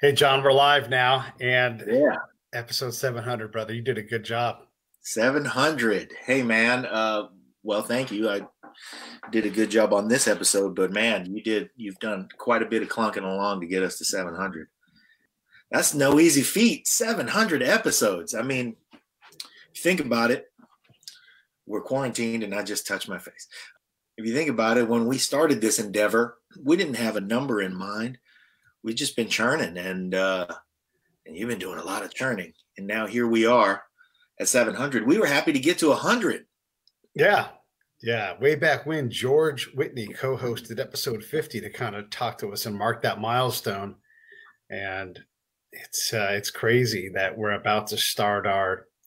Hey, John, we're live now, and Yeah, episode 700, brother. You did a good job. 700. Hey, man. Well, thank you. I did a good job on this episode, but man, you've done quite a bit of clunking along to get us to 700. That's no easy feat. 700 episodes. I mean, think about it. We're quarantined and I just touched my face. If you think about it, when we started this endeavor, we didn't have a number in mind. We've just been churning and you've been doing a lot of churning. And now here we are at 700. We were happy to get to 100. Yeah. Yeah. Way back when George Whitney co hosted episode 50 to kind of talk to us and mark that milestone. And it's crazy that we're about to start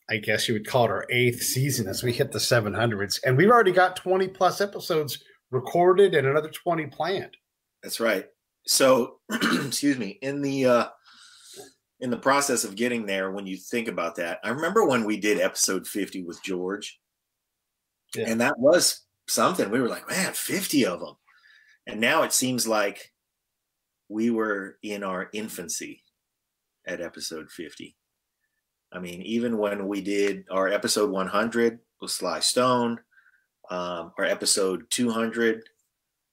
I guess you would call it our eighth season as we hit the 700s. And we've already got 20 plus episodes recorded and another 20 planned. That's right. So, excuse me, in the process of getting there, when you think about that, I remember when we did episode 50 with George, Yeah. and that was something. We were like, man, 50 of them. And now it seems like we were in our infancy at episode 50. I mean, even when we did our episode 100 with Sly Stone, our episode 200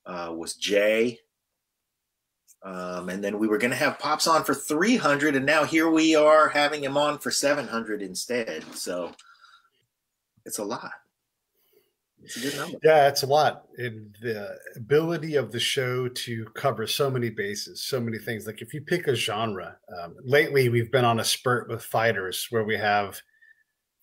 was Jay. And then we were going to have Pops on for 300, and now here we are having him on for 700 instead. So it's a lot. It's a good number. Yeah, it's a lot. And the ability of the show to cover so many bases, so many things. Like if you pick a genre, lately we've been on a spurt with fighters where we have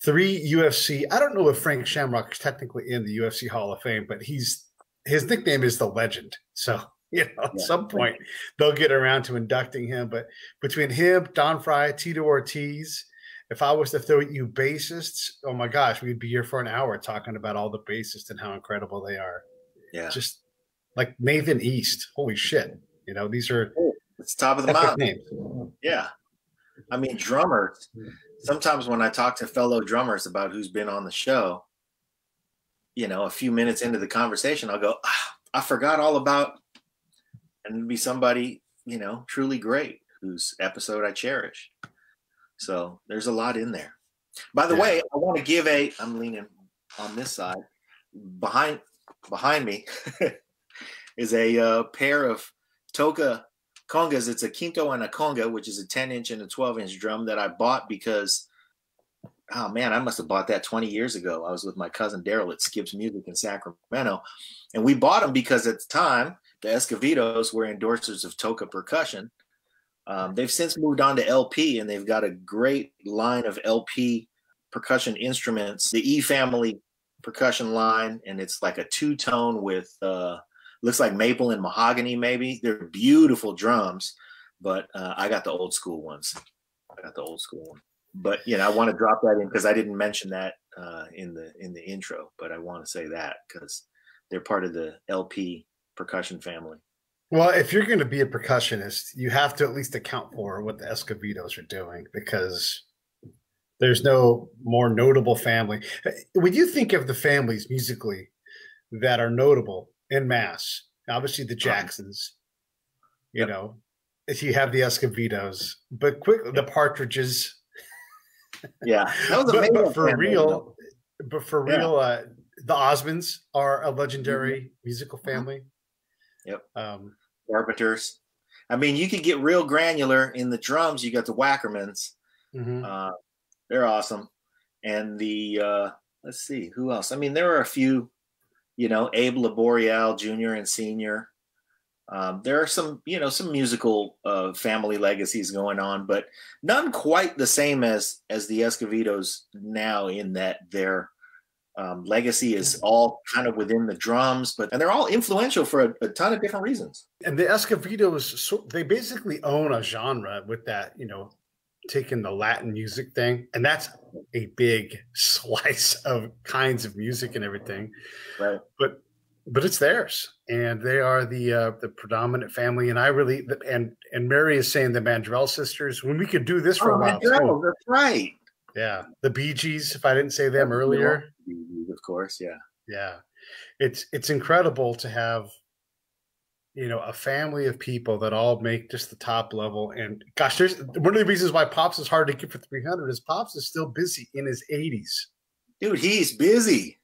three UFC. I don't know if Frank Shamrock's technically in the UFC Hall of Fame, but his nickname is the Legend. So at some point they'll get around to inducting him. But between him, Don Fry, Tito Ortiz, if I was to throw at you bassists, oh my gosh, we'd be here for an hour talking about all the bassists and how incredible they are. Yeah. Just like Nathan East. Holy shit. These are it's top of the epic mountain. names. Yeah. I mean, drummers, sometimes when I talk to fellow drummers about who's been on the show, a few minutes into the conversation, I'll go, I forgot all about, and it'd be somebody, truly great whose episode I cherish. So there's a lot in there. By the way, I want to give I'm leaning on this side. Behind me is a pair of Toca congas. It's a quinto and a conga, which is a 10-inch and a 12-inch drum that I bought because, oh man, I must have bought that 20 years ago. I was with my cousin Daryl at Skip's Music in Sacramento. And we bought them because at the time, the Escovedos were endorsers of Toca percussion. They've since moved on to LP, and they've got a great line of LP percussion instruments. The E family percussion line, and it's like a two-tone with looks like maple and mahogany. Maybe they're beautiful drums, but I got the old school ones. But I want to drop that in because I didn't mention that in the intro, but I want to say that because they're part of the LP percussion family. Well, if you're going to be a percussionist, you have to at least account for what the Escovedos are doing because there's no more notable family. When you think of the families musically that are notable en masse, obviously the Jacksons, if you have the Escovedos, but quickly the Partridges. Yeah, that was amazing. But for real, the Osmonds are a legendary musical family. Yep. Carpenters. I mean, you could get real granular in the drums. You got the Wackermans. Mm-hmm. They're awesome. And the let's see who else. I mean, there are a few. Abe Laboriel Jr. and Senior. There are some musical family legacies going on, but none quite the same as the Escovedos now. In that their legacy is all kind of within the drums, and they're all influential for a ton of different reasons. And the Escovedos, they basically own a genre with that, taking the Latin music thing. And that's a big slice of kinds of music and everything. Right. But it's theirs. And they are the predominant family. And and Mary is saying the Mandrell sisters, when we could do this for a while. Mandrell, that's right. Yeah. The Bee Gees, if I didn't say them earlier. Of course, yeah. Yeah. It's incredible to have a family of people that all make just the top level. And gosh, there's one of the reasons why Pops is hard to get for 300 is Pops is still busy in his 80s. Dude, he's busy.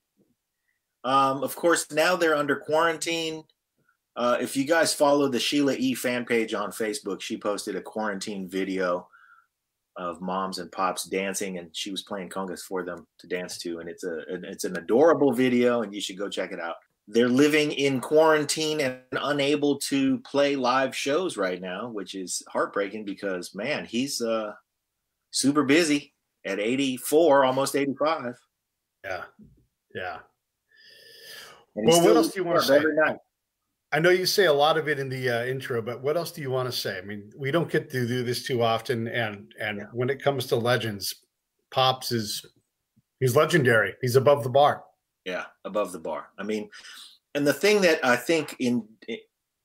Of course, now they're under quarantine. If you guys follow the Shelia E fan page on Facebook, she posted a quarantine video of moms and pops dancing, and she was playing congas for them to dance to. And it's an adorable video, and you should go check it out. They're living in quarantine and unable to play live shows right now, which is heartbreaking because, man, he's super busy at 84, almost 85. Yeah. Yeah. Well, what else do you want to say? I know you say a lot of it in the intro, but what else do you want to say? I mean, we don't get to do this too often. And when it comes to legends, Pops he's legendary. He's above the bar. Yeah, above the bar. I mean, and the thing that I think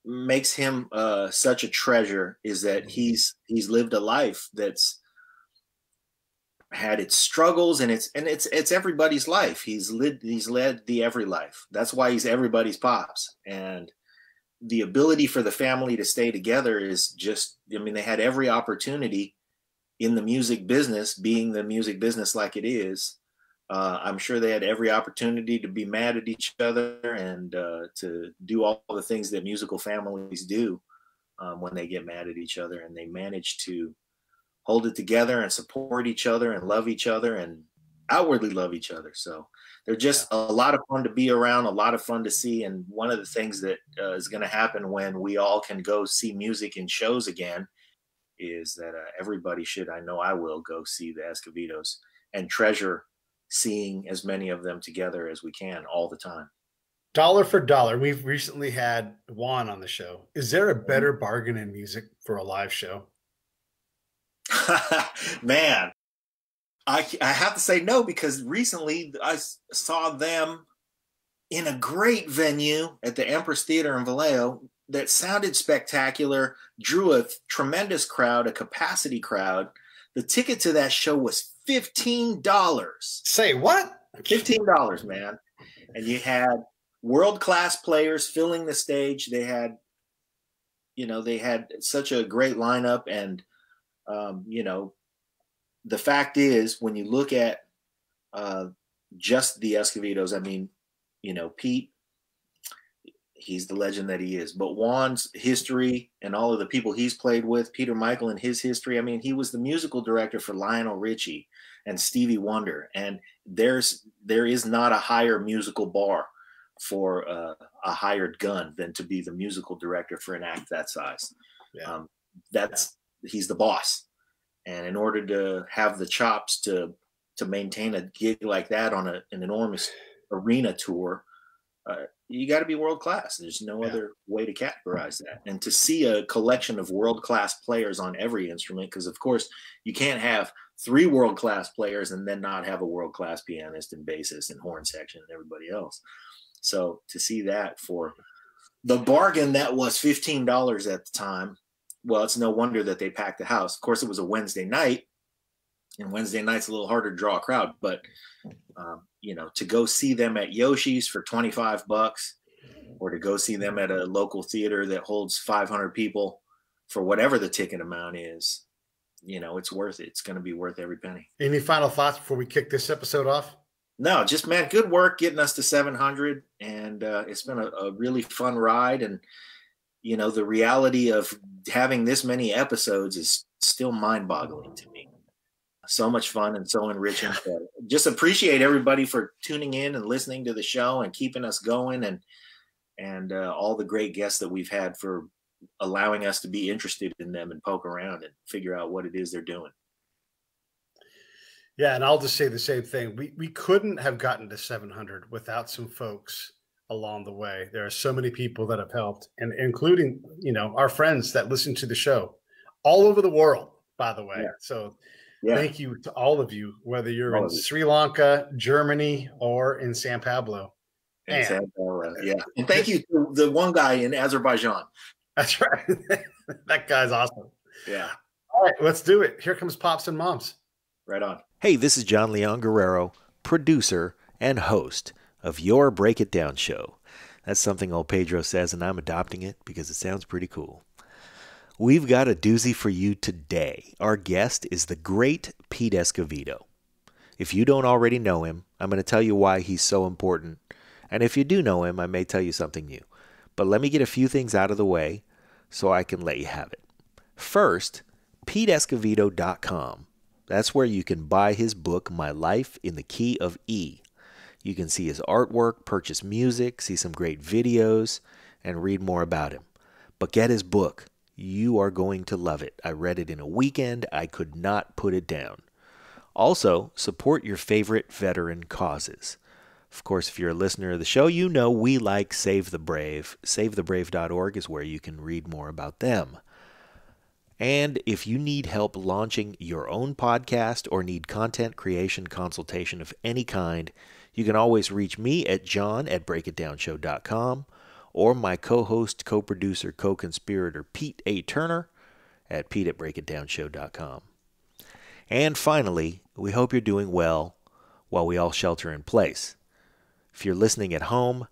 makes him such a treasure is that he's lived a life that's had its struggles, and it's everybody's life. He's led the every life. That's why he's everybody's Pops. And the ability for the family to stay together is just, I mean, they had every opportunity in the music business, being the music business like it is. I'm sure they had every opportunity to be mad at each other and to do all the things that musical families do when they get mad at each other. And they managed to hold it together and support each other and love each other and outwardly love each other. So they're just a lot of fun to be around, a lot of fun to see. And one of the things that is going to happen when we all can go see music in shows again is that everybody should, I know I will, go see the Escovedos and treasure seeing as many of them together as we can all the time. Dollar for dollar. We've recently had Juan on the show. Is there a better bargain in music for a live show? Man, I have to say no, because recently I saw them in a great venue at the Empress Theater in Vallejo that sounded spectacular, drew a tremendous crowd, a capacity crowd. The ticket to that show was $15. Say what? $15, man. And you had world-class players filling the stage. They had such a great lineup. And, the fact is, when you look at just the Escovedos, I mean, Pete, he's the legend that he is. But Juan's history and all of the people he's played with, Peter Michael and his history, I mean, he was the musical director for Lionel Richie and Stevie Wonder. And there is not a higher musical bar for a hired gun than to be the musical director for an act that size. Yeah. He's the boss. And in order to have the chops to maintain a gig like that on an enormous arena tour, you got to be world class. There's no other way to categorize that. And to see a collection of world class players on every instrument, because of course you can't have 3 world class players and then not have a world class pianist and bassist and horn section and everybody else. So to see that for the bargain that was $15 at the time, well, it's no wonder that they packed the house. Of course, it was a Wednesday night, and Wednesday night's a little harder to draw a crowd. But to go see them at Yoshi's for $25, or to go see them at a local theater that holds 500 people for whatever the ticket amount is, it's worth it. It's going to be worth every penny. Any final thoughts before we kick this episode off? No, just, man, good work getting us to 700, and it's been a really fun ride. And the reality of having this many episodes is still mind-boggling to me. So much fun and so enriching. Just appreciate everybody for tuning in and listening to the show and keeping us going, and all the great guests that we've had for allowing us to be interested in them and poke around and figure out what it is they're doing. Yeah, and I'll just say the same thing. We couldn't have gotten to 700 without some folks along the way. There are so many people that have helped, and including, our friends that listen to the show all over the world, by the way. Yeah. So thank you to all of you, whether you're in Sri Lanka, Germany, or in San Pablo. Yeah. And thank you to the one guy in Azerbaijan. That's right. That guy's awesome. Yeah. All right, let's do it. Here comes Pops and Moms. Right on. Hey, this is John Leon Guerrero, producer and host of Your Break It Down show. That's something old Pedro says, and I'm adopting it because it sounds pretty cool. We've got a doozy for you today. Our guest is the great Pete Escovedo. If you don't already know him, I'm going to tell you why he's so important. And if you do know him, I may tell you something new. But let me get a few things out of the way so I can let you have it. First, PeteEscovedo.com. That's where you can buy his book, My Life in the Key of E. You can see his artwork, purchase music, see some great videos, and read more about him. But get his book. You are going to love it. I read it in a weekend. I could not put it down. Also, support your favorite veteran causes. Of course, if you're a listener of the show, you know we like Save the Brave. SaveTheBrave.org is where you can read more about them. And if you need help launching your own podcast or need content creation consultation of any kind, you can always reach me at john@breakitdownshow.com or my co-host, co-producer, co-conspirator Pete A. Turner at pete@breakitdownshow.com. And finally, we hope you're doing well while we all shelter in place. If you're listening at home,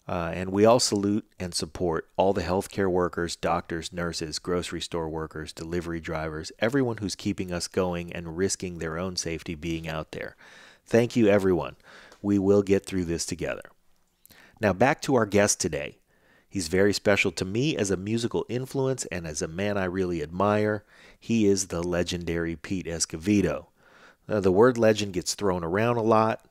and we all salute and support all the healthcare workers, doctors, nurses, grocery store workers, delivery drivers, everyone who's keeping us going and risking their own safety being out there. Thank you, everyone. We will get through this together. Now back to our guest today. He's very special to me as a musical influence and as a man I really admire. He is the legendary Pete Escovedo. Now, the word legend gets thrown around a lot,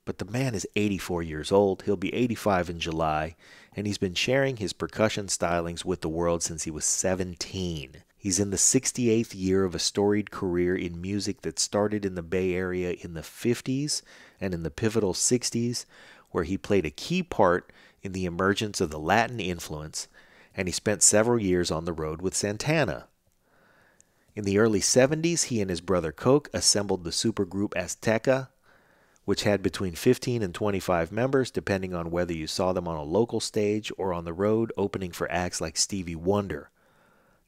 but the man is 84 years old. He'll be 85 in July, and he's been sharing his percussion stylings with the world since he was 17. He's in the 68th year of a storied career in music that started in the Bay Area in the 50s and in the pivotal 60s, where he played a key part in the emergence of the Latin influence, and he spent several years on the road with Santana. In the early 70s, he and his brother Coke assembled the supergroup Azteca, which had between 15 and 25 members, depending on whether you saw them on a local stage or on the road, opening for acts like Stevie Wonder.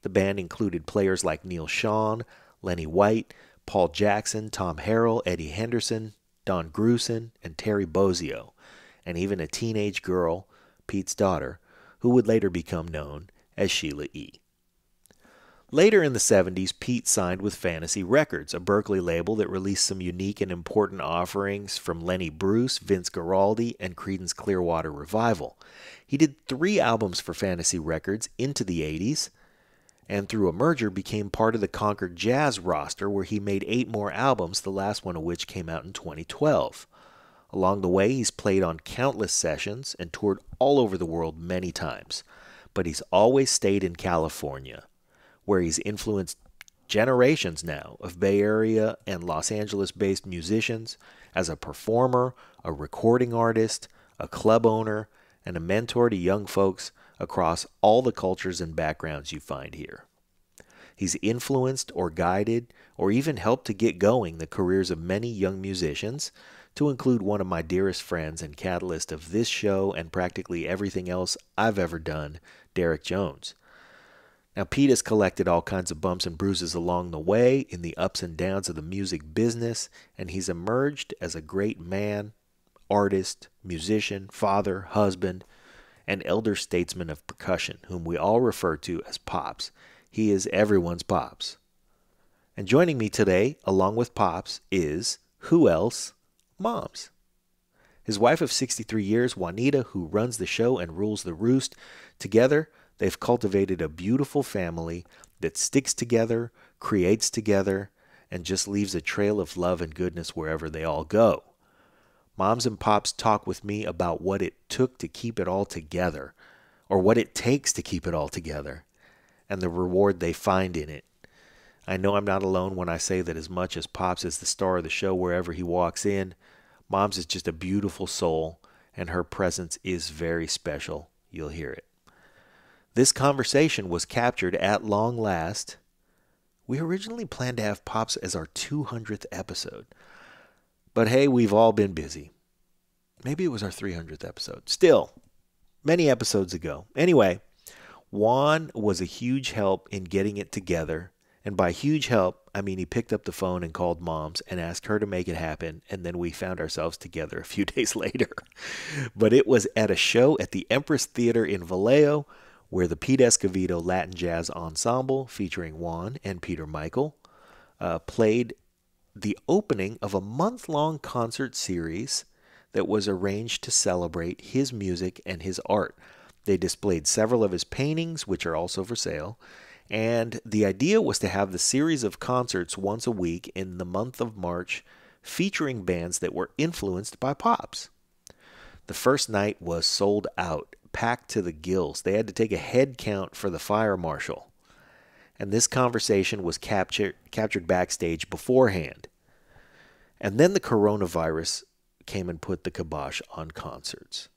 The band included players like Neil Schon, Lenny White, Paul Jackson, Tom Harrell, Eddie Henderson, Don Grusin, and Terry Bozzio, and even a teenage girl, Pete's daughter, who would later become known as Shelia E. Later in the 70s, Pete signed with Fantasy Records, a Berkeley label that released some unique and important offerings from Lenny Bruce, Vince Guaraldi, and Creedence Clearwater Revival. He did 3 albums for Fantasy Records into the 80s, and through a merger became part of the Concord Jazz roster, where he made 8 more albums, the last one of which came out in 2012. Along the way, he's played on countless sessions and toured all over the world many times, but he's always stayed in California, where he's influenced generations now of Bay Area and Los Angeles-based musicians as a performer, a recording artist, a club owner, and a mentor to young folks across all the cultures and backgrounds you find here. He's influenced or guided or even helped to get going the careers of many young musicians, to include one of my dearest friends and catalyst of this show and practically everything else I've ever done, Derek Jones. Now, Pete has collected all kinds of bumps and bruises along the way in the ups and downs of the music business, and he's emerged as a great man, artist, musician, father, husband, and elder statesman of percussion, whom we all refer to as Pops. He is everyone's Pops. And joining me today, along with Pops, is, who else? Moms. His wife of 63 years, Juanita, who runs the show and rules the roost. Together, they've cultivated a beautiful family that sticks together, creates together, and just leaves a trail of love and goodness wherever they all go. Moms and Pops talk with me about what it took to keep it all together, or what it takes to keep it all together, and the reward they find in it. I know I'm not alone when I say that as much as Pops is the star of the show wherever he walks in, Mom's is just a beautiful soul, and her presence is very special. You'll hear it. This conversation was captured at long last. We originally planned to have Pops as our 200th episode. But hey, we've all been busy. Maybe it was our 300th episode. Still, many episodes ago. Anyway, Juan was a huge help in getting it together. And by huge help, I mean, he picked up the phone and called Mom's and asked her to make it happen, and then we found ourselves together a few days later. But it was at a show at the Empress Theater in Vallejo, where the Pete Escovedo Latin Jazz Ensemble, featuring Juan and Peter Michael, played the opening of a month-long concert series that was arranged to celebrate his music and his art. They displayed several of his paintings, which are also for sale, and the idea was to have the series of concerts once a week in the month of March, featuring bands that were influenced by Pops. The first night was sold out, packed to the gills. They had to take a head count for the fire marshal. And this conversation was captured backstage beforehand. And then the coronavirus came and put the kibosh on concerts.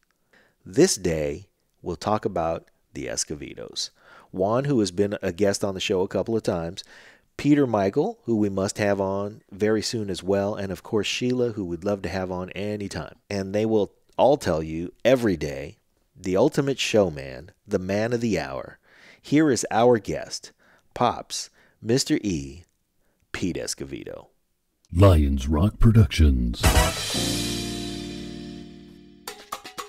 This day, we'll talk about the Escovedos. Juan, who has been a guest on the show a couple of times, Peter Michael, who we must have on very soon as well, and of course Shelia, who we'd love to have on anytime. And they will all tell you every day, the ultimate showman, the man of the hour. Here is our guest, Pops, Mr. E, Pete Escovedo. Lions Rock Productions.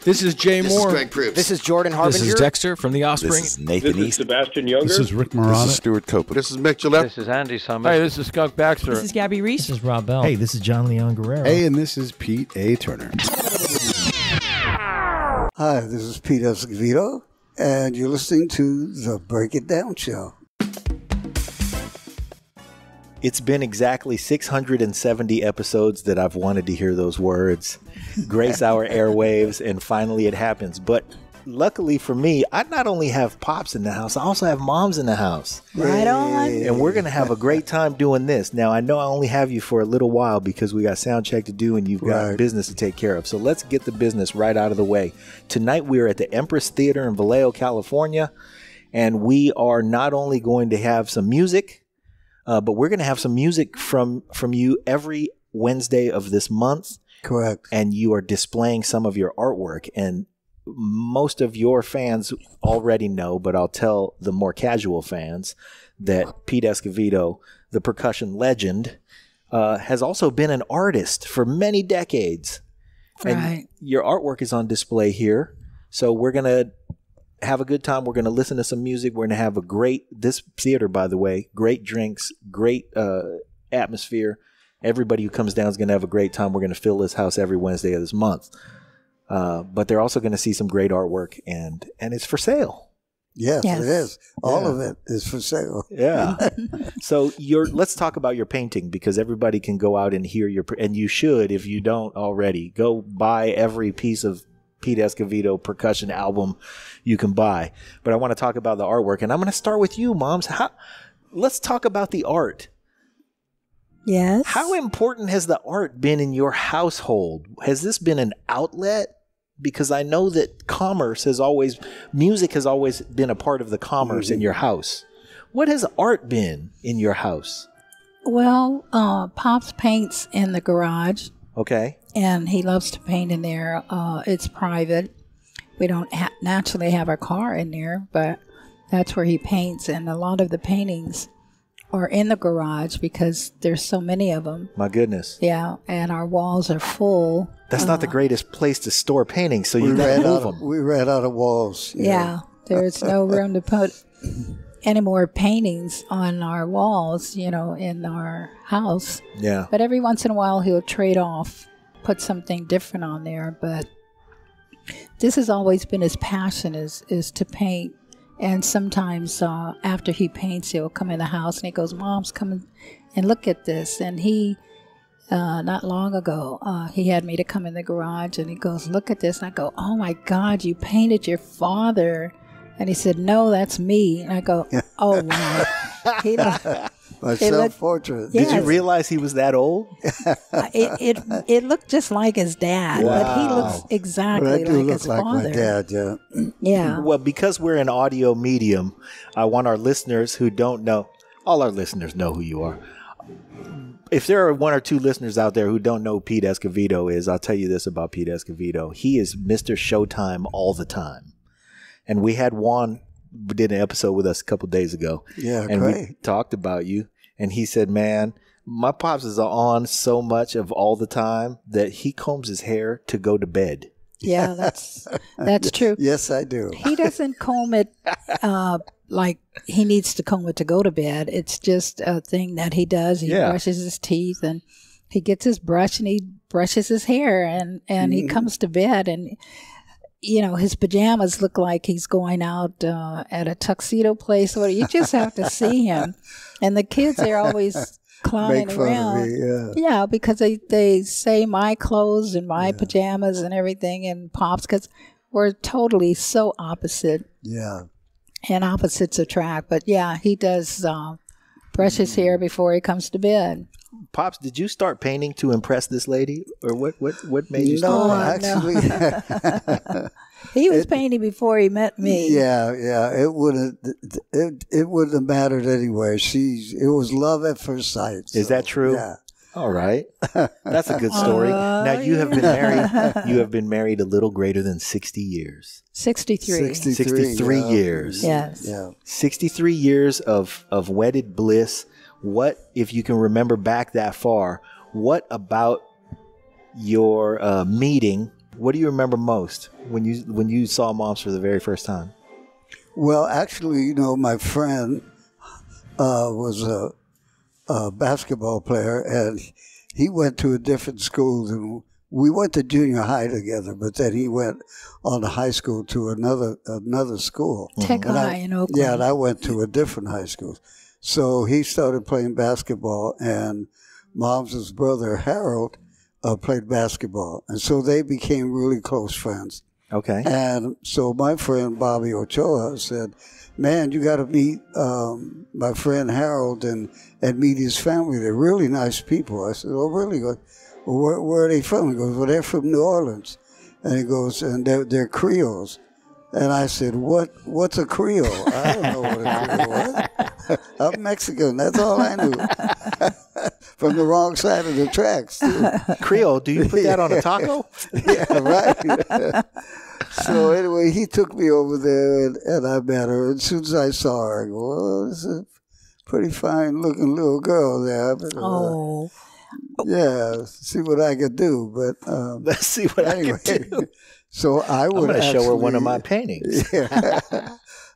This is Jay This Moore. is Greg Proops. This is Jordan Harbinger. This is Dexter from The Offspring. This is Nathan This is East. Sebastian Younger. This is Rick Marotta. This is Stuart Copeland. This is Mick Gillette. This is Andy Summers. Hey, this is Skunk Baxter. This is Gabby Reese. This is Rob Bell. Hey, this is John Leon Guerrero. Hey, and this is Pete A. Turner. Hi, this is Pete Escovedo, and you're listening to The Break It Down Show. It's been exactly 670 episodes that I've wanted to hear those words grace our airwaves, and finally it happens. But luckily for me, I not only have Pops in the house, I also have Moms in the house. Right on. And we're going to have a great time doing this. Now, I know I only have you for a little while because we got sound check to do and you've got business to take care of. So let's get the business right out of the way. Tonight, we're at the Empress Theater in Vallejo, California, and we are not only going to have some music, but we're going to have some music from you every Wednesday of this month. Correct. And you are displaying some of your artwork. And most of your fans already know, but I'll tell the more casual fans that Pete Escovedo, the percussion legend, has also been an artist for many decades. Right. And your artwork is on display here. So we're going to have a good time. We're going to listen to some music. We're going to have this theater, by the way, great drinks, great atmosphere. Everybody who comes down is going to have a great time. We're going to fill this house every Wednesday of this month. But they're also going to see some great artwork, and it's for sale. Yes, it is. All of it is for sale. Yeah. So let's talk about your painting, because everybody can go out and hear and you should, if you don't already, go buy every piece of Pete Escovedo percussion album you can buy. But I want to talk about the artwork, and I'm going to start with you, Moms. Let's talk about the art. Yes. How important has the art been in your household? Has this been an outlet? Because I know that music has always been a part of the commerce in your house. What has art been in your house? Well, Pops paints in the garage. Okay. And he loves to paint in there. It's private. We don't naturally have our car in there, but that's where he paints. And a lot of the paintings are in the garage because there's so many of them. My goodness. Yeah, and our walls are full. That's not the greatest place to store paintings, so you got to move them. We ran out of walls. Yeah, there's no room to put any more paintings on our walls, in our house. Yeah. But every once in a while he'll trade off, put something different on there. But this has always been his passion is to paint. And sometimes after he paints, he'll come in the house and he goes, "Mom's coming and look at this." And he, not long ago, he had me to come in the garage and he goes, "Look at this." And I go, "Oh my God, you painted your father." And he said, "No, that's me." And I go, "Oh wow." My self-portrait. Yes. Did you realize he was that old? It looked just like his dad, but he looks exactly like his father. My dad, yeah. Yeah. Well, because we're an audio medium, I want our listeners who don't know, all our listeners know who you are. If there are one or two listeners out there who don't know who Pete Escovedo is, I'll tell you this about Pete Escovedo. He is Mr. Showtime all the time. And we had Juan did an episode with us a couple days ago. Yeah, and great. we talked about you. and he said, "Man, my pops is on so much of all the time that he combs his hair to go to bed." Yeah, that's true. Yes, I do. He doesn't comb it like he needs to comb it to go to bed. It's just a thing that he does. He brushes his teeth and he gets his brush and he brushes his hair and he comes to bed and his pajamas look like he's going out at a tuxedo place. Or you just have to see him. And the kids are always clowning around. Of me, yeah, because they say my clothes and my pajamas and everything and Pops, because we're totally so opposite. Yeah. And opposites attract. But yeah, he does brush his hair before he comes to bed. Pops, did you start painting to impress this lady, or what made you No, start? actually, he was painting before he met me. Yeah. It wouldn't have mattered anyway. It was love at first sight. Is that true? Yeah. All right, that's a good story. Now you have been married. You have been married a little greater than 60 years. 63. 63 years. Yes. Yeah. 63 years of wedded bliss. What, if you can remember back that far, what about your meeting? What do you remember most when you saw Moms for the very first time? Well, actually, my friend was a basketball player, and he went to a different school than we went to junior high together. But then he went on to high school to another school, Tech High in Oakland. Yeah, and I went to a different high school. So he started playing basketball, and Mom's brother Harold played basketball, and so they became really close friends. Okay. And so my friend Bobby Ochoa said, "Man, you got to meet my friend Harold and meet his family. They're really nice people." I said, "Oh, really?" He goes, "Well, where are they from?" He goes, "Well, they're from New Orleans." And he goes, "And they're Creoles." And I said, "What's a Creole?" I don't know what a Creole was. I'm Mexican. That's all I knew. From the wrong side of the tracks, too. Creole, do you put that on a taco? Yeah, right. So anyway, he took me over there, and I met her. As soon as I saw her, I go, "Oh, this is a pretty fine-looking little girl there." But, yeah, see what I could do. But let's see what I can do. So I would. I'm going to show her one of my paintings. Yeah.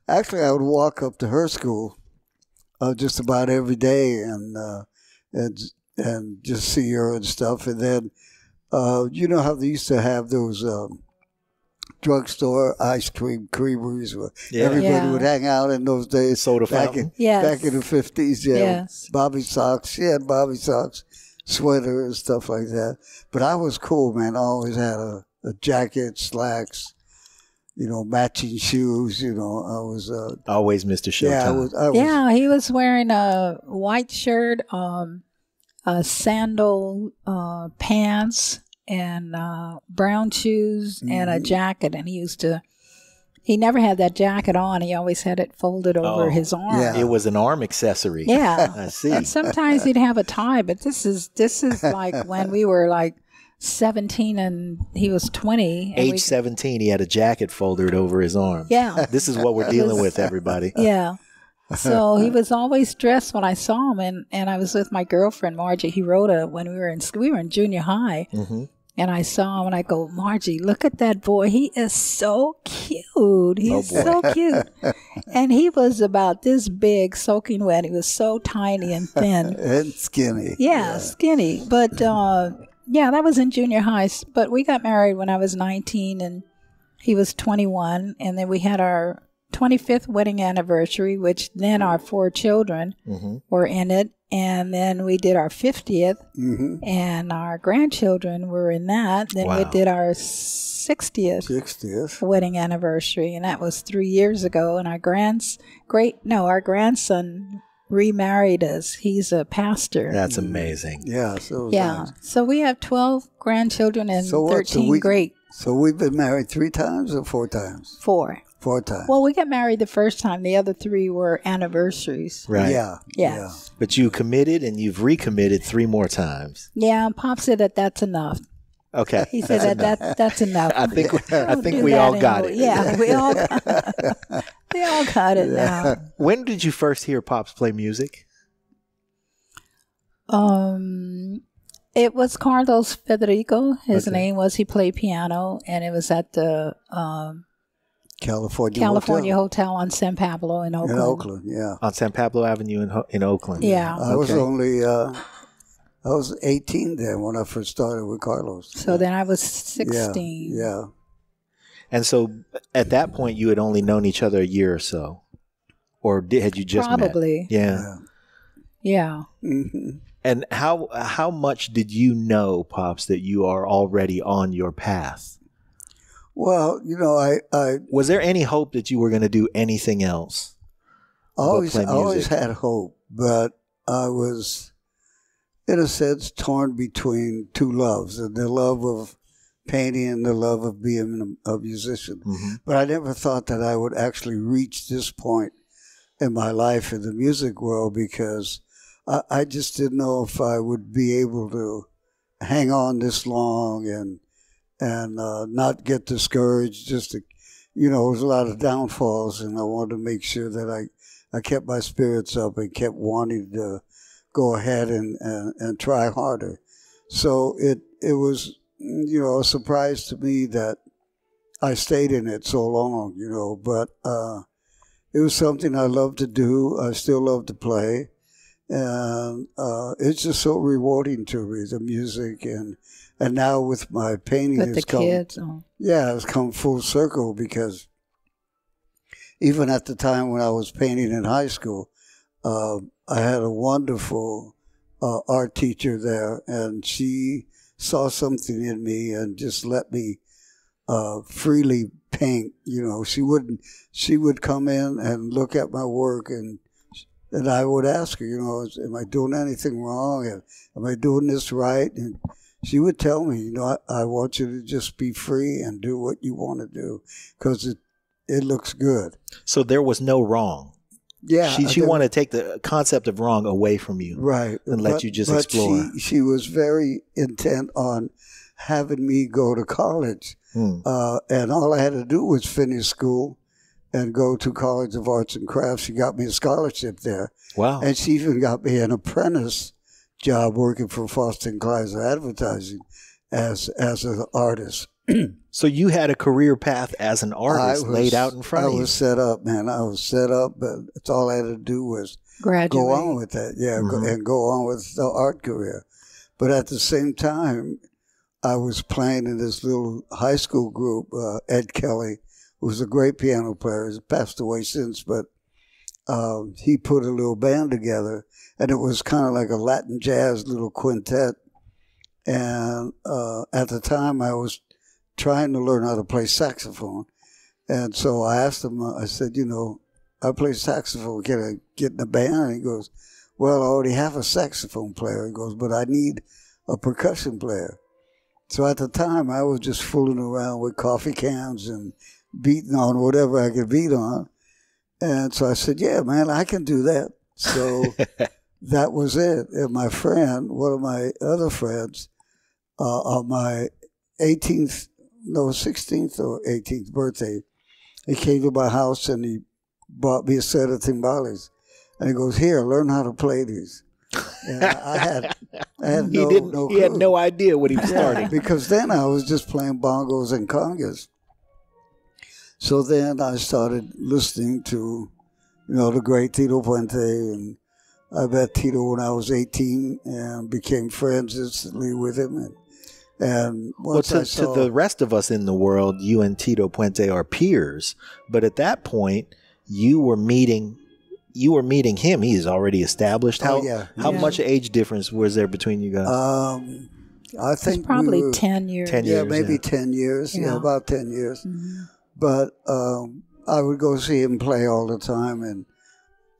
Actually, I would walk up to her school just about every day and just see her and stuff. And then, you know how they used to have those drugstore ice cream creameries where everybody would hang out in those days. Soda back fountain. Back in the 50s, yeah. Yes. Bobby socks. She had Bobby socks, sweater and stuff like that. But I was cool, man. I always had a jacket, slacks, matching shoes. I was always Mr. Showtime. I was, he was wearing a white shirt, sandal pants, and brown shoes, and a jacket. And he never had that jacket on. He always had it folded over his arm. Yeah. It was an arm accessory. Yeah. I see. And sometimes he'd have a tie, but this is like when we were like 17 and he was 20. Age 17, he had a jacket folded over his arm. Yeah. This is what we're dealing with, everybody. Yeah. So he was always dressed when I saw him, and I was with my girlfriend, Margie Hirota, when we were in junior high. Mm-hmm. And I saw him and I go, "Margie, look at that boy. He is so cute. He's so cute." And he was about this big, soaking wet. He was so tiny and thin. And skinny. Yeah, skinny. But, that was in junior high. But we got married when I was 19 and he was 21. And then we had our 25th wedding anniversary, which then our 4 children were in it. And then we did our 50th, and our grandchildren were in that. Then we did our 60th wedding anniversary, and that was 3 years ago. And our grandson remarried us. He's a pastor. That's amazing. Yeah. So we have 12 grandchildren and 13 great. So we've been married 3 times or 4 times? 4. 4 times. Well, we got married the first time. The other 3 were anniversaries. Right. Yeah. But you committed and you've recommitted 3 more times. Yeah, Pop said that that's enough. Okay. He said that's enough. I think we all got it. Yeah, we all got it now. When did you first hear Pops play music? It was Carlos Federico. His Okay. name was. He played piano, and it was at the California Hotel on San Pablo in Oakland. In Oakland, yeah. On San Pablo Avenue in Oakland. Yeah. I was Okay. only, I was 18 then when I first started with Carlos. So then I was Yeah, 16. yeah. And so at that point, you had only known each other a year or so, or had you just Probably. met? Yeah. Yeah. hmm And how much did you know, Pops, that you are already on your path? Well, you know, I Was there any hope that you were going to do anything else? always play music? had hope, but I was, in a sense, torn between two loves, and the love of painting and the love of being a musician. Mm-hmm. But I never thought that I would actually reach this point in my life in the music world, because I just didn't know if I would be able to hang on this long and not get discouraged. Just to, you know, there was a lot of downfalls, and I wanted to make sure that I kept my spirits up and kept wanting to go ahead and try harder. So it was, you know, a surprise to me that I stayed in it so long, you know, but it was something I loved to do. I still love to play. And it's just so rewarding to me, the music. And now with my painting, With the kids. yeah, it's come full circle, because even at the time when I was painting in high school, I had a wonderful art teacher there, and she saw something in me and just let me freely paint. You know, she would come in and look at my work, and I would ask her, you know, am I doing anything wrong? Am I doing this right? And she would tell me, you know, I want you to just be free and do what you want to do, because it looks good. So there was no wrong. Yeah. She wanted to take the concept of wrong away from you. Right. And let you just explore. She was very intent on having me go to college. And all I had to do was finish school and go to College of Arts and Crafts. She got me a scholarship there. Wow. And she even got me an apprentice job working for Foster & Kleiser Advertising as an artist. So you had a career path as an artist laid out in front of you. I was set up, man. I was set up, but that's all I had to do was Graduate. go on with that. Yeah, and go on with the art career. But at the same time, I was playing in this little high school group, Ed Kelly, who was a great piano player. He's passed away since, but he put a little band together, and it was kind of like a Latin jazz little quintet. And at the time, I was trying to learn how to play saxophone. And so I asked him, I said, you know, I play saxophone, can I get in the band? And he goes, well, I already have a saxophone player. He goes, but I need a percussion player. So at the time, I was just fooling around with coffee cans and beating on whatever I could beat on. And so I said, yeah, man, I can do that. So that was it. And my friend, one of my other friends, on my 16th or 18th birthday, he came to my house and he bought me a set of timbales. And he goes, here, learn how to play these. And I had no clue. He had no idea what he was starting. Because then I was just playing bongos and congas. So then I started listening to, you know, the great Tito Puente, and I met Tito when I was 18 and became friends instantly with him. And once to the rest of us in the world, you and Tito Puente are peers. But at that point, you were meeting him. He is already established. How much age difference was there between you guys? I think it's probably 10 years. 10 years. Yeah, maybe 10 years. Yeah, about 10 years. Mm-hmm. But I would go see him play all the time, and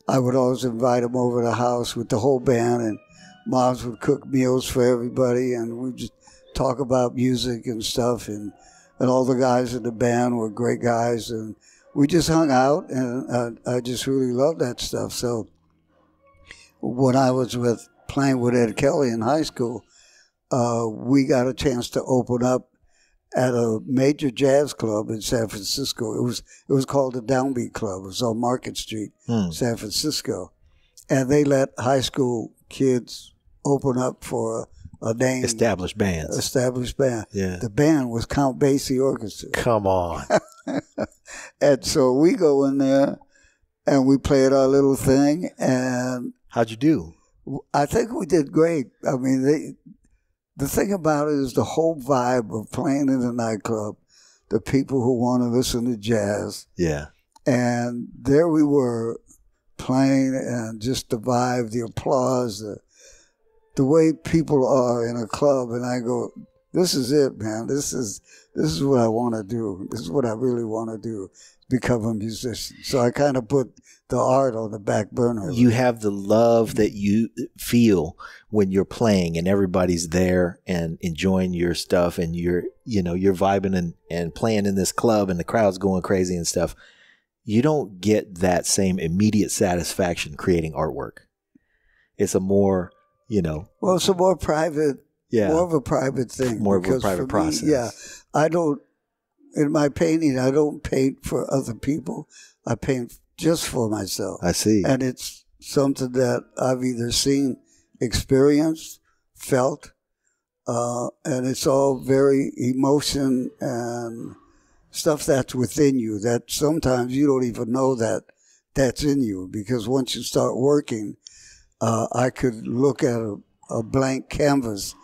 I would always invite him over to the house with the whole band, and moms would cook meals for everybody, and we'd just talk about music and stuff, and all the guys in the band were great guys, and we just hung out, and I just really loved that stuff. So when I was playing with Ed Kelly in high school, we got a chance to open up at a major jazz club in San Francisco. It was called the Downbeat Club. It was on Market Street, San Francisco. And they let high school kids open up for a name. Established bands. Established band. Yeah. The band was Count Basie Orchestra. Come on. And so we go in there and we played our little thing, and How'd you do? I think we did great. I mean, the thing about it is the whole vibe of playing in a nightclub, the people who want to listen to jazz. Yeah. And there we were playing, and just the vibe, the applause, the way people are in a club. And I go, this is it, man. This is what I want to do. This is what I really want to do, become a musician. So I kind of put the art on the back burner. You have the love that you feel when you're playing and everybody's there and enjoying your stuff, and you're vibing and playing in this club and the crowd's going crazy and stuff. You don't get that same immediate satisfaction creating artwork. It's a more, well, it's a more private, more of a private thing. More of a private process. Yeah. In my painting, I don't paint for other people. I paint just for myself. I see. And it's something that I've either seen, experienced, felt, and it's all very emotion and stuff that's within you that sometimes you don't even know that that's in you, because once you start working, I could look at a blank canvas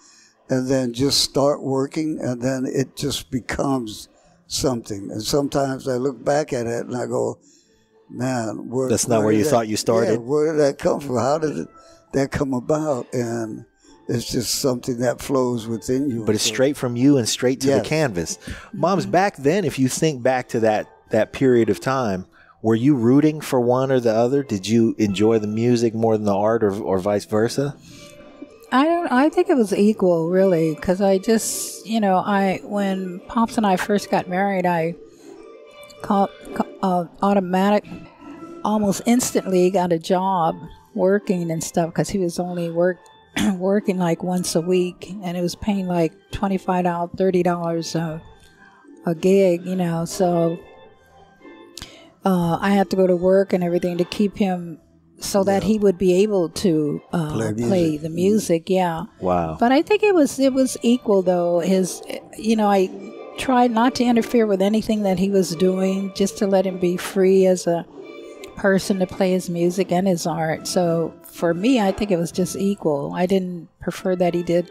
and then just start working, and then it just becomes something. And sometimes I look back at it and I go, man, that's not where you thought you started. Yeah, where did that come from? How did that come about? And it's just something that flows within you. But it's straight from you and straight to the canvas. Moms, back then, if you think back to that period of time, were you rooting for one or the other? Did you enjoy the music more than the art, or vice versa? I think it was equal, really, because I just, when Pops and I first got married, I almost instantly got a job working and stuff, because he was only working like once a week, and it was paying like $25, $30 a gig, so I had to go to work and everything to keep him so that he would be able to play the music. Yeah. Wow. But I think it was equal, though. I tried not to interfere with anything that he was doing, just to let him be free as a person to play his music and his art. So for me, I think it was just equal. I didn't prefer that he did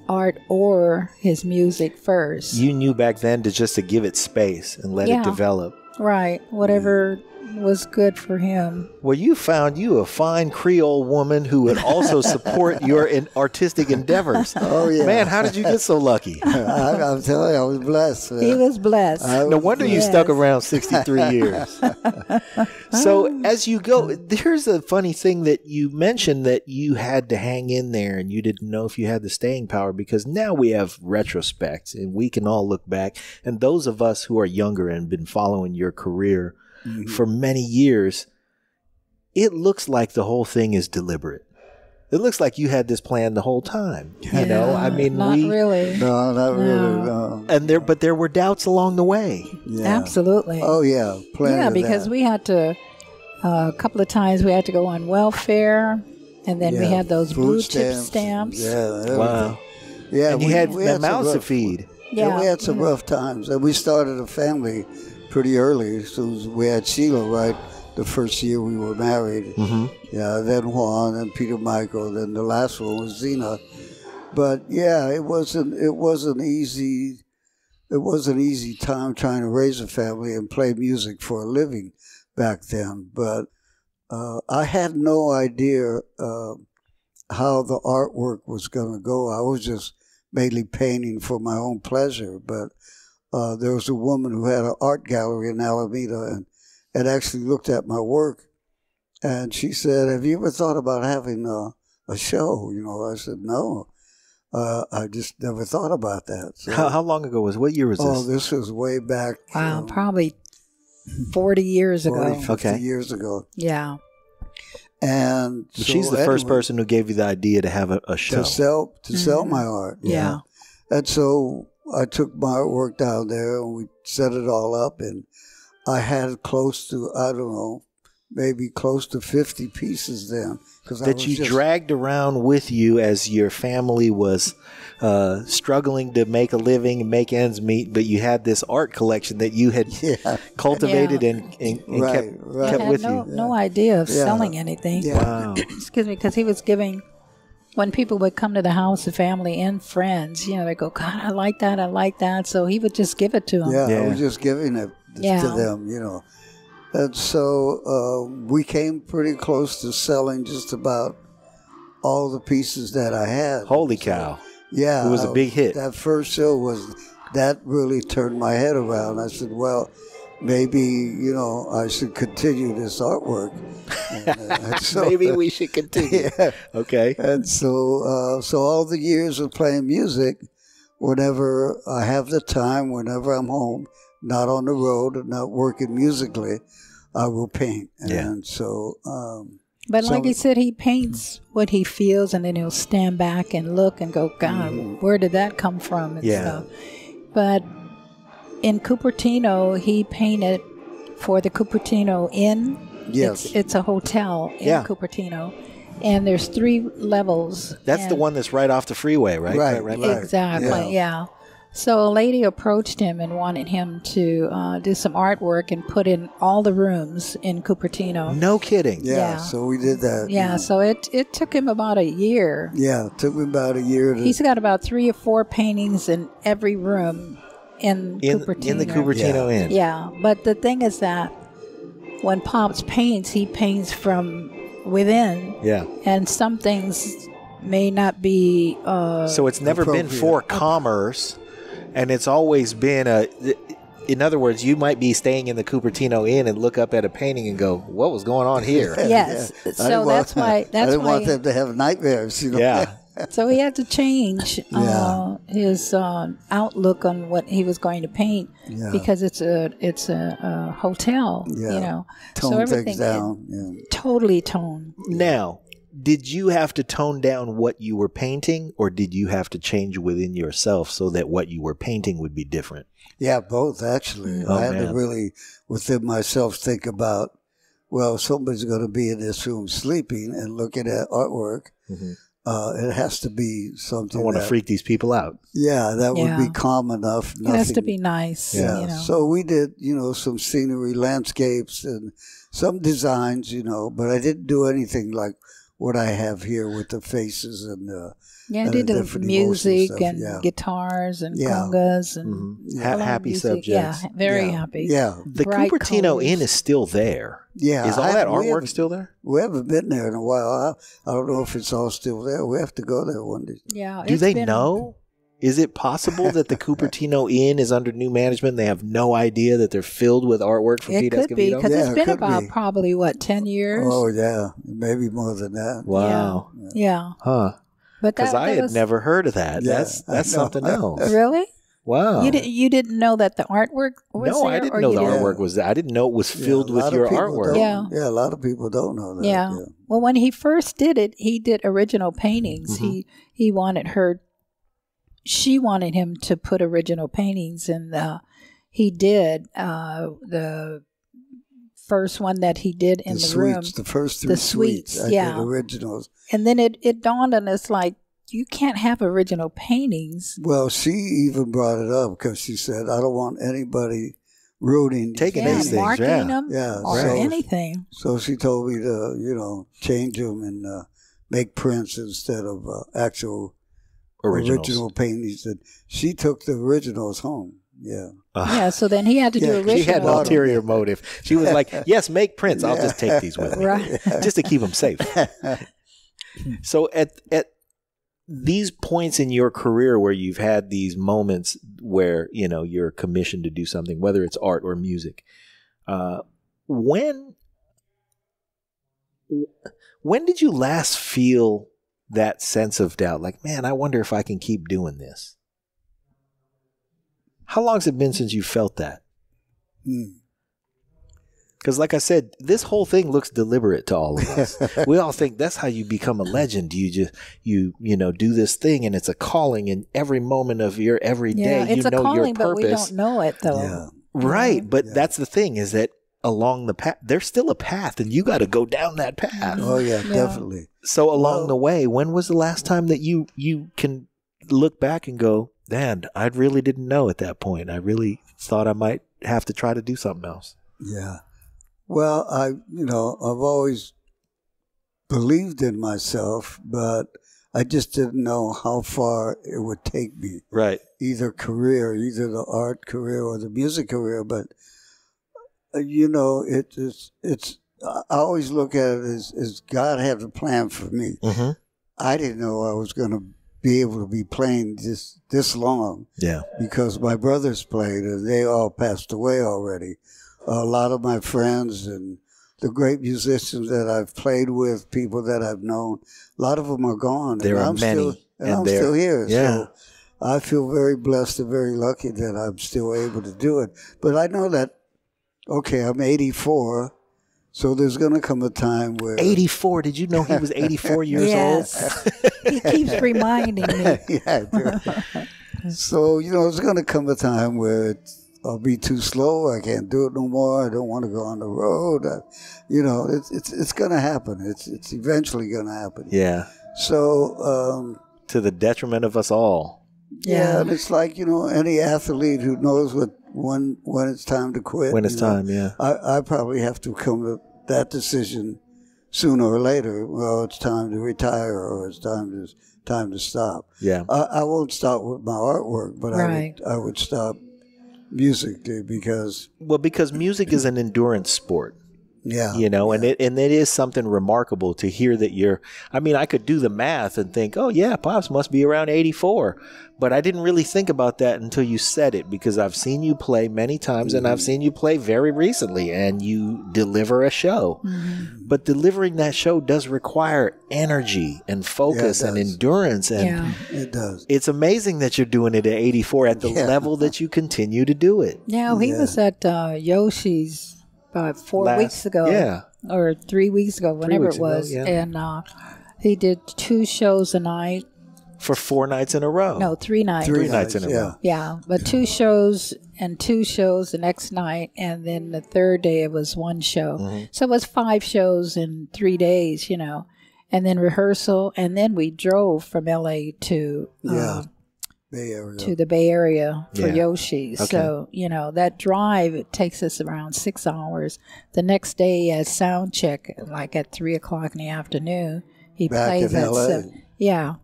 art or his music first. You knew back then to give it space and let it develop. Right. Whatever was good for him. Well, you found a fine Creole woman who would also support your artistic endeavors. Oh, yeah. Man, how did you get so lucky? I'm telling you, I was blessed. He was blessed. No wonder you stuck around 63 years. So as you go, here's a funny thing that you mentioned, that you had to hang in there and you didn't know if you had the staying power, because now we have retrospects and we can all look back. And those of us who are younger and been following your career for many years, it looks like the whole thing is deliberate. It looks like you had this plan the whole time. Not really. No, not really. No. And there were doubts along the way. Yeah. Absolutely. Oh yeah, because we had to a couple of times we had to go on welfare, and then we had those blue chip stamps. Yeah. Wow. Yeah, and you had mouths to feed. Yeah, we had some rough times, and we started a family pretty early. As soon as we had Sheila, right, the first year we were married. Yeah, then Juan, and Peter Michael, then the last one was Zena. But yeah, it wasn't easy time trying to raise a family and play music for a living back then. But I had no idea how the artwork was going to go. I was just mainly painting for my own pleasure, but there was a woman who had an art gallery in Alameda and actually looked at my work, and she said, "Have you ever thought about having a show?" I said, "No, I just never thought about that." So, how long ago was? What year was this? Oh, this was way back. Wow, probably 40 years ago. 50 years ago. Yeah. And so she's the first person who gave you the idea to have a show. To sell my art. Yeah. And so I took my artwork down there and we set it all up, and I had close to, I don't know, maybe close to 50 pieces then. That you dragged around with you as your family was struggling to make a living and make ends meet, but you had this art collection that you had cultivated and kept with you. No idea of selling anything. Yeah. Wow. Excuse me, because he was giving, when people would come to the house, the family and friends, they go, God, I like that. So he would just give it to them. Yeah, I was just giving it to them, And so we came pretty close to selling just about all the pieces that I had. Holy cow. Yeah. It was a big hit. That first show that really turned my head around. I said, well, maybe, I should continue this artwork. And so, maybe we should continue. Yeah. Okay. And so all the years of playing music, whenever I have the time, whenever I'm home, not on the road, not working musically, I will paint. And so... But like he said, he paints what he feels, and then he'll stand back and look and go, God, where did that come from? And stuff. But in Cupertino, he painted for the Cupertino Inn. Yes. It's a hotel in Cupertino. And there's 3 levels. That's the one that's right off the freeway, right? Right. Exactly, yeah. So a lady approached him and wanted him to do some artwork and put in all the rooms in Cupertino. No kidding. Yeah, so we did that. Yeah, so it took him about a year. Yeah, it took me about a year. He's got about 3 or 4 paintings in every room in Cupertino. In the Cupertino Inn. Yeah, but the thing is that when Pops paints, he paints from within. Yeah. And some things may not be... so it's never been for commerce. And it's always been in other words, you might be staying in the Cupertino Inn and look up at a painting and go, what was going on here? Yes. So that's why. I didn't want them to have nightmares. Yeah. So he had to change his outlook on what he was going to paint because it's a hotel, Tone so everything things down. Totally tone. Now, did you have to tone down what you were painting, or did you have to change within yourself so that what you were painting would be different? Yeah, both, actually. I had to really, within myself, think about, well, somebody's going to be in this room sleeping and looking at artwork. Mm-hmm. It has to be something. I want to freak these people out. Yeah, that would be calm enough. It has to be nice. Yeah. So we did, some scenery, landscapes, and some designs, but I didn't do anything like what I have here with the faces and I did the music and guitars and congas and happy music. subjects. Yeah, very happy. Yeah, the Bright Cupertino colors. Inn is still there. Yeah, is all that artwork still there? We haven't been there in a while. I don't know if it's all still there. We have to go there one day. Yeah, do they know? Is it possible that the Cupertino Inn is under new management and they have no idea that they're filled with artwork from Pete Escovedo? It could be, because it's been about probably, 10 years? Oh, yeah. Maybe more than that. Wow. Yeah. Huh. Because I had never heard of that. Yeah, that's something else. Really? Wow. You didn't know that the artwork was there? No, I didn't know the artwork was there. I didn't know it was filled with your artwork. Yeah, a lot of people don't know that. Yeah. Well, when he first did it, he did original paintings. Mm-hmm. He wanted her... She wanted him to put original paintings, and he did. The first one that he did in the room. The first 3 suites. I did originals. And then it dawned on us, like, you can't have original paintings. Well, she even brought it up because she said, I don't want anybody ruining these things, marking them or so, anything. So she told me to, change them and make prints instead of actual original paintings. And she took the originals home. Yeah. Yeah, so then he had to do original. She had an ulterior motive. She was like, yes, make prints. I'll just take these with me. Right. Just to keep them safe. So at these points in your career where you've had these moments where, you're commissioned to do something, whether it's art or music, when did you last feel that sense of doubt? Like, man, I wonder if I can keep doing this. How long has it been since you felt that? Because like I said, this whole thing looks deliberate to all of us. We all think that's how you become a legend. You do this thing, and it's a calling in every moment of your every day. Yeah, it's a calling, your purpose. but we don't know it, though. Yeah. Right. But that's the thing, is that along the path. There's still a path, and you got to go down that path. Oh yeah, definitely. So along the way, when was the last time that you can look back and go, man, I really didn't know at that point. I really thought I might have to try to do something else. Yeah. Well, I've always believed in myself, but I just didn't know how far it would take me. Right. Either the art career or the music career. But, it's I always look at it as God had a plan for me. Mm-hmm. I didn't know I was going to be able to be playing this long. Yeah. Because my brothers played and they all passed away already. A lot of my friends and the great musicians that I've played with, people that I've known, a lot of them are gone. There are many. I'm still here. Yeah. So I feel very blessed and very lucky that I'm still able to do it. But I know that, okay, I'm 84, so there's going to come a time where... 84? Did you know he was 84 years Yes. He keeps reminding me. Yeah, I do. So, there's going to come a time where I'll be too slow. I can't do it no more. I don't want to go on the road. It's going to happen. It's eventually going to happen. Yeah. So... to the detriment of us all. Yeah, and it's like, any athlete who knows when it's time to quit. When it's time, yeah. I probably have to come to that decision sooner or later. Well, it's time to retire or it's time to stop. Yeah. I won't stop with my artwork, but Right. I would stop musically because... Well, because music is an endurance sport. Yeah. And it is something remarkable to hear that I could do the math and think, oh yeah, Pops must be around 84. But I didn't really think about that until you said it, because I've seen you play many times and I've seen you play very recently and you deliver a show. Mm-hmm. But delivering that show does require energy and focus and endurance. And it does. it's amazing that you're doing it at 84 at the level that you continue to do it. Yeah, he was at Yoshi's about 4 weeks ago. Yeah. Or 3 weeks ago, whenever weeks it was. ago, yeah. And he did 2 shows a night. For 4 nights in a row. No, 3 nights. 3 nights in a row. Yeah, but 2 shows and 2 shows the next night, and then the third day it was 1 show. Mm-hmm. So it was 5 shows in 3 days, and then rehearsal, and then we drove from LA to Bay Area. to the Bay Area for Yeah. Yoshi. Okay. So, that drive, it takes us around 6 hours. The next day at sound check, like at 3 o'clock in the afternoon, he Back plays in at LA. 7. Yeah.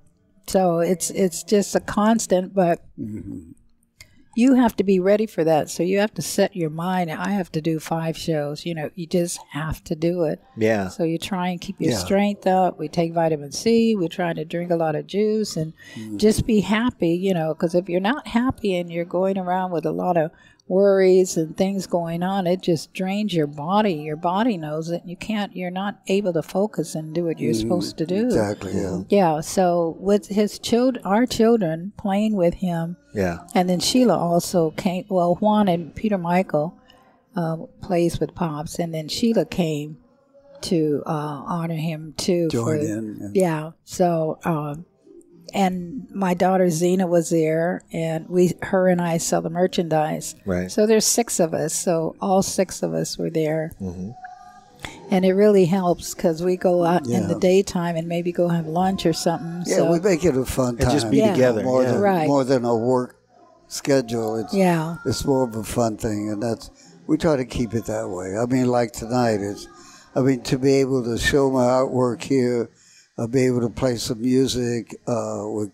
So it's just a constant, but you have to be ready for that. So you have to set your mind. I have to do 5 shows. You just have to do it. Yeah. So you try and keep your strength up. We take vitamin C. We try to drink a lot of juice and just be happy, because if you're not happy and you're going around with a lot of worries and things going on, it just drains your body. Your body knows it. You're not able to focus and do what you're supposed to do. Exactly, yeah. Yeah, so with our children playing with him, and then Sheila also came, Juan and Peter Michael plays with Pops, and then Sheila came to honor him too. Join in. Yeah, so, and my daughter Zena was there, and her and I sell the merchandise. Right. So there's 6 of us, so all 6 of us were there. Mm-hmm. And it really helps because we go out in the daytime and maybe go have lunch or something. Yeah, so we make it a fun time. And just be together. More than a work schedule. It's more of a fun thing, and we try to keep it that way. I mean, like tonight, to be able to show my artwork here, be able to play some music with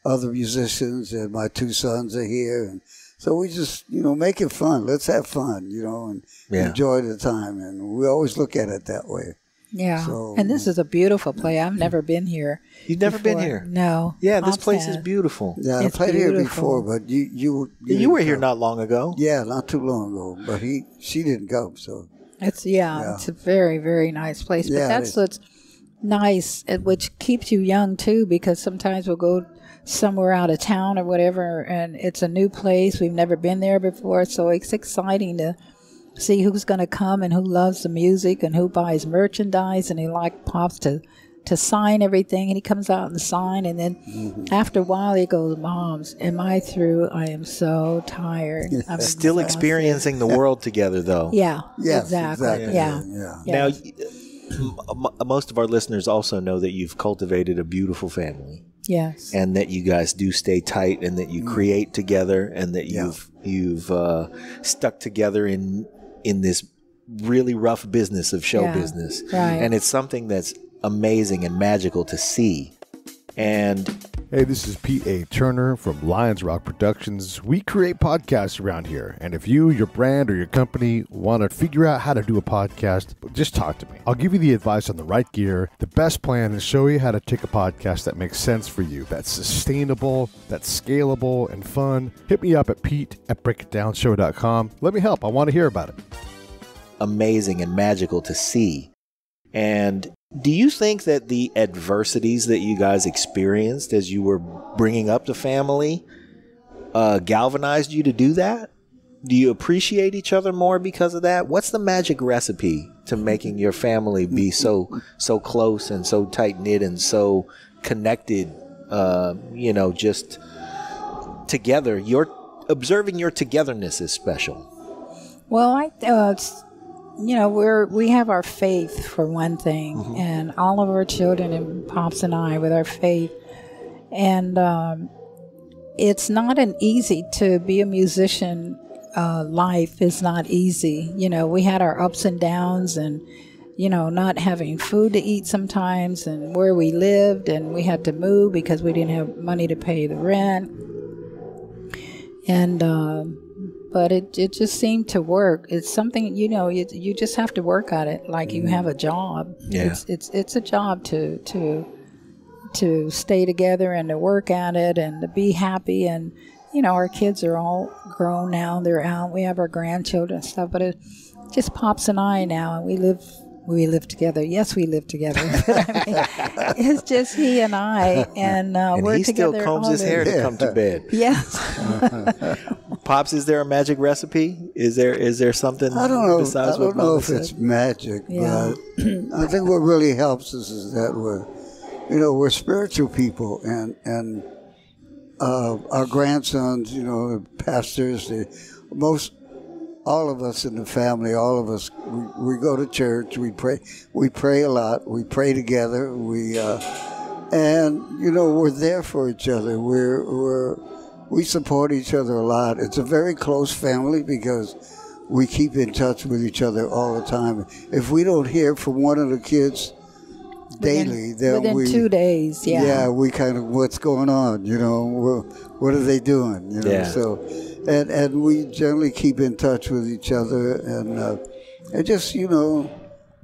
other musicians, and my 2 sons are here, and so we just, make it fun. Let's have fun, and enjoy the time, and we always look at it that way. Yeah, so, and this is a beautiful place. I've never been here. You've never been here? No. Yeah, this place is beautiful. Yeah, I played here before, but you were here not long ago. Yeah, not too long ago, but she didn't go, so. It's a very, very nice place, but that's what's nice, which keeps you young too, because sometimes we'll go somewhere out of town or whatever, and it's a new place. We've never been there before, so it's exciting to see who's going to come and who loves the music and who buys merchandise and they like Pops to to sign everything, and he comes out and sign, and then after a while he goes, "Moms, am I through? I am so tired." I'm Still exhausted." experiencing the world together, though. Yeah, Yes, exactly. Yeah. Now, most of our listeners also know that you've cultivated a beautiful family. Yes. And that you guys do stay tight, and that you create together, and that you've stuck together in this really rough business of show business. Right. And it's something that's amazing and magical to see. And Hey, this is Pete A. Turner from Lions Rock Productions. We create podcasts around here. And if you, your brand, or your company want to figure out how to do a podcast, just talk to me. I'll give you the advice on the right gear, the best plan, and show you how to take a podcast that makes sense for you, that's sustainable, that's scalable, and fun. Hit me up at pete@breakitdownshow.com. Let me help. I want to hear about it. amazing and magical to see. And do you think that the adversities that you guys experienced as you were bringing up the family galvanized you to do that? Do you appreciate each other more because of that? What's the magic recipe to making your family be so close and so tight-knit and so connected, just together? Observing your togetherness is special. Well, we have our faith for one thing, and all of our children and Pops and I with our faith, and it's not an easy to be a musician. Life is not easy. We had our ups and downs, and not having food to eat sometimes, and where we lived, and we had to move because we didn't have money to pay the rent, and but it just seemed to work. It's something, you just have to work at it like you have a job. Yeah. It's a job to stay together and to work at it and to be happy. And, our kids are all grown now. They're out. We have our grandchildren and stuff, but it's just Pops and I now, and we live together. Yes, we live together. It's just he and I, and we're he together. Still combs his hair to come to bed. Yes. Pops, is there a magic recipe? Is there something? I don't know. Besides I don't what know Mama if said? it's magic, Yeah. but I think what really helps us is that we're spiritual people, and our grandsons, the pastors, all of us in the family, all of us, we go to church, we pray a lot, we pray together, and we're there for each other. We support each other a lot. It's a very close family because we keep in touch with each other all the time. If we don't hear from one of the kids daily, then within 2 days, we kind of, what's going on? What are they doing? So. And we generally keep in touch with each other, and just,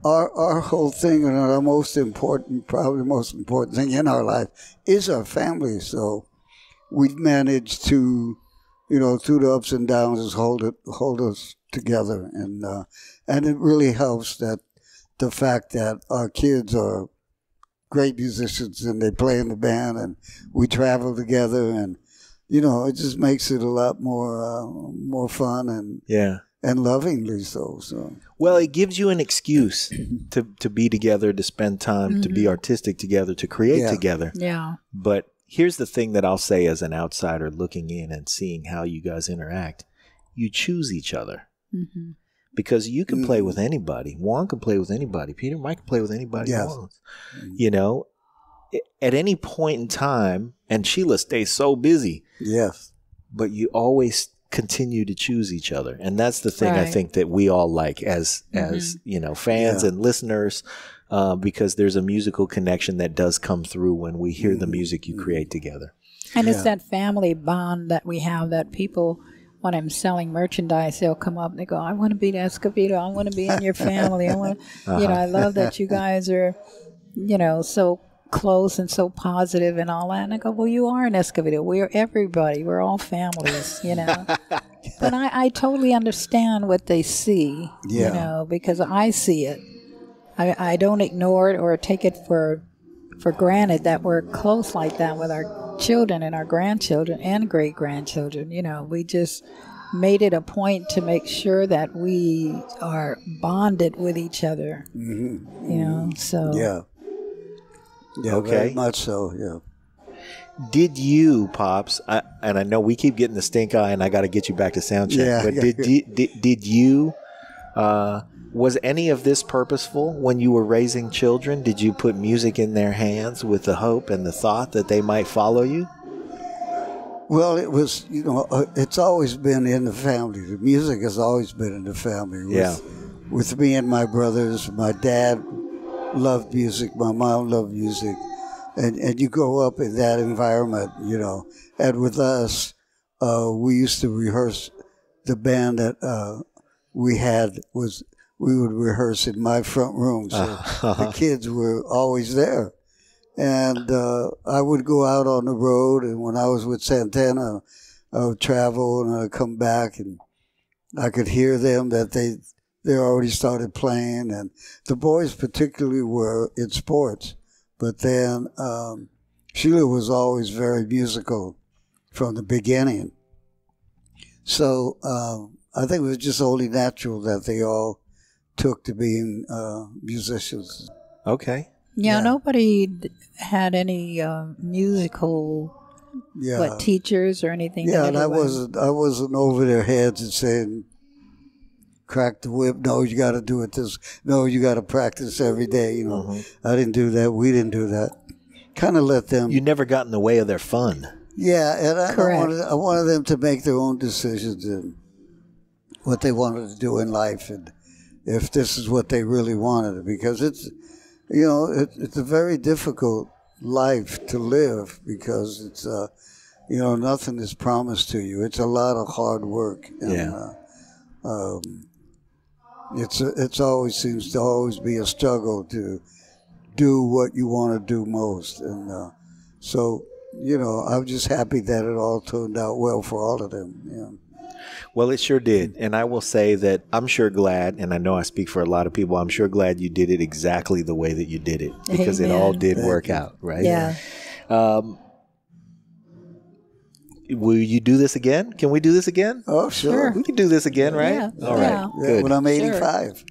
our whole thing, and our probably the most important thing in our life is our family. So we've managed to, through the ups and downs, hold us together, and it really helps that the fact that our kids are great musicians and they play in the band, and we travel together, and it just makes it a lot more fun and lovingly so. Well, it gives you an excuse to be together, to spend time, to be artistic together, to create together. Yeah. But here's the thing that I'll say as an outsider looking in and seeing how you guys interact. You choose each other. Mm-hmm. Because you can play with anybody. Juan can play with anybody. Peter, Mike can play with anybody he wants. At any point in time, and Sheila stays so busy. Yes. But you always continue to choose each other. And that's the thing I Right. think that we all like as fans and listeners, because there's a musical connection that does come through when we hear the music you create together. And it's that family bond that we have, that people, when I'm selling merchandise, they'll come up and they go, "I want to be the Escovedo. I want to be in your family. I want to, I love that you guys are, so close and so positive and all that." And I go, "Well, you are an Escovedo. We're everybody. We're all families, But I totally understand what they see, because I see it. I don't ignore it or take it for granted that we're close like that with our children and our grandchildren and great-grandchildren. We just made it a point to make sure that we are bonded with each other, so... Yeah. Yeah, Okay. very much so. Yeah. Did you, Pops? And I know we keep getting the stink eye, and I got to get you back to sound check. Yeah, but yeah. did you? Was any of this purposeful when you were raising children? Did you put music in their hands with the hope and the thought that they might follow you? Well, it was, it's always been in the family. The music has always been in the family. With me and my brothers, my dad loved music, my mom loved music, and you grow up in that environment, And with us, we used to rehearse. The band that we had we would rehearse in my front room, so the kids were always there. And I would go out on the road, and when I was with Santana, I would travel, and I'd come back, and I could hear them that they already started playing, and the boys particularly were in sports. But then Shelia was always very musical from the beginning. So I think it was just only natural that they all took to being musicians. Okay. Yeah, nobody had any musical teachers or anything. Yeah, and I wasn't over their heads and saying, crack the whip. No, you got to do it this. No, you got to practice every day. I didn't do that. We didn't do that. Kind of let them. You never got in the way of their fun. Yeah, and I wanted them to make their own decisions and what they wanted to do in life, and if this is what they really wanted, because it's a very difficult life to live, because it's nothing is promised to you. It's a lot of hard work. And, it's always seems to always be a struggle to do what you want to do most, and so I'm just happy that it all turned out well for all of them. Yeah. Well, it sure did. And I will say that I'm sure glad, and I know I speak for a lot of people, I'm sure glad you did it exactly the way that you did it, because it all did work out, right? Yeah. Will you do this again? Can we do this again? Oh, sure. We can do this again, right? Yeah. All right. Yeah. Good. When I'm 85.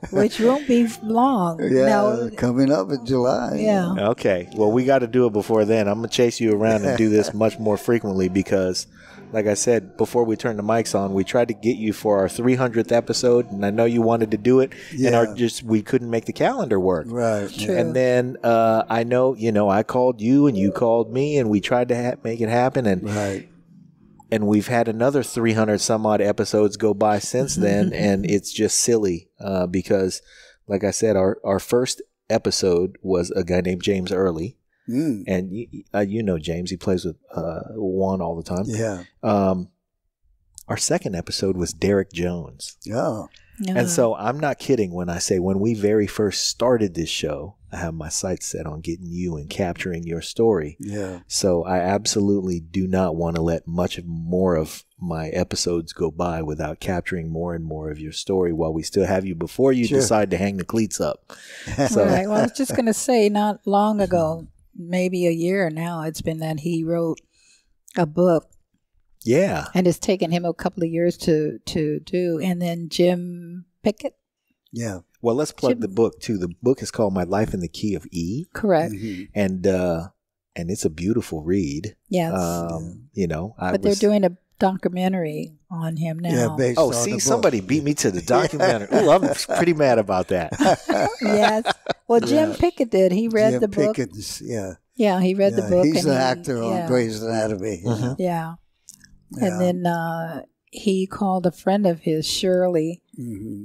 Which won't be long. Yeah, coming up in July. Yeah. Okay. Well, we got to do it before then. I'm going to chase you around and do this much more frequently, because, like I said, before we turned the mics on, we tried to get you for our 300th episode, and I know you wanted to do it, and we couldn't make the calendar work. Right. True. And then I know, I called you and you called me, and we tried to make it happen, and we've had another 300 some odd episodes go by since then, and it's just silly because, like I said, our first episode was a guy named James Early. And James, he plays with Juan all the time. Yeah. Our second episode was Derek Jones. Yeah. And so I'm not kidding when I say when we very first started this show, I have my sights set on getting you and capturing your story. Yeah. So I absolutely do not want to let much more of my episodes go by without capturing more and more of your story while we still have you before you decide to hang the cleats up. So, right. Well, I was just going to say, not long ago, maybe a year now, it's been that he wrote a book. Yeah. And it's taken him a couple of years to do. And then Jim Pickett. Yeah. Well, let's plug the book too. The book is called My Life in the Key of E. Correct. And it's a beautiful read. Yes. But they're doing a documentary on him now. Yeah, based on the book. Somebody beat me to the documentary. Oh, I'm pretty mad about that. Yes. Well, Jim Pickett did. He read the book. Yeah, he read the book. He's an actor on Grey's Anatomy. Yeah. And then he called a friend of his, Shirley.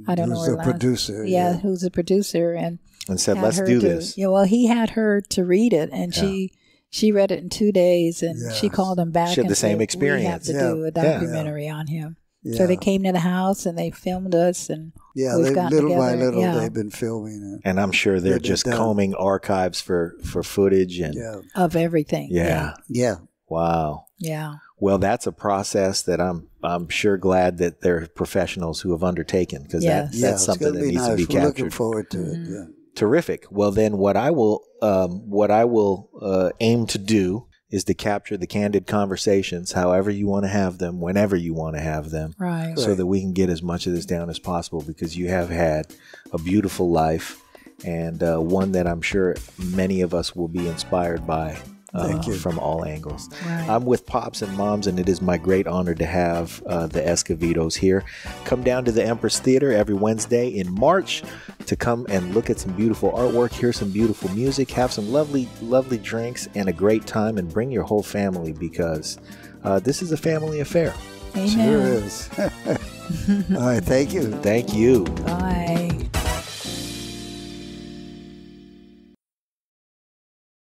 I don't know her last. Producer. Yeah, who's a producer, and said, "Let's do this." Yeah, well, he had her to read it, and she read it in 2 days, and she called him back. She had and the same said, experience. We have to do a documentary on him. So they came to the house and they filmed us, and we've gotten little together. by little they've been filming. And I'm sure they're just combing archives for footage and of everything. Yeah. Wow. Yeah. Well, that's a process that I'm sure glad that there are professionals who have undertaken, because that's something that needs to be captured. We're looking forward to it. Yeah. Terrific. Well, then what I will aim to do is to capture the candid conversations, however you want to have them, whenever you want to have them, right? So that we can get as much of this down as possible, because you have had a beautiful life, and one that I'm sure many of us will be inspired by. From all angles. Right. I'm with Pops and Moms, and it is my great honor to have the Escovedos here. Come down to the Empress Theater every Wednesday in March to come and look at some beautiful artwork, hear some beautiful music, have some lovely, lovely drinks, and a great time, and bring your whole family, because this is a family affair. Amen. Sure is. All right, thank you. Thank you. Bye.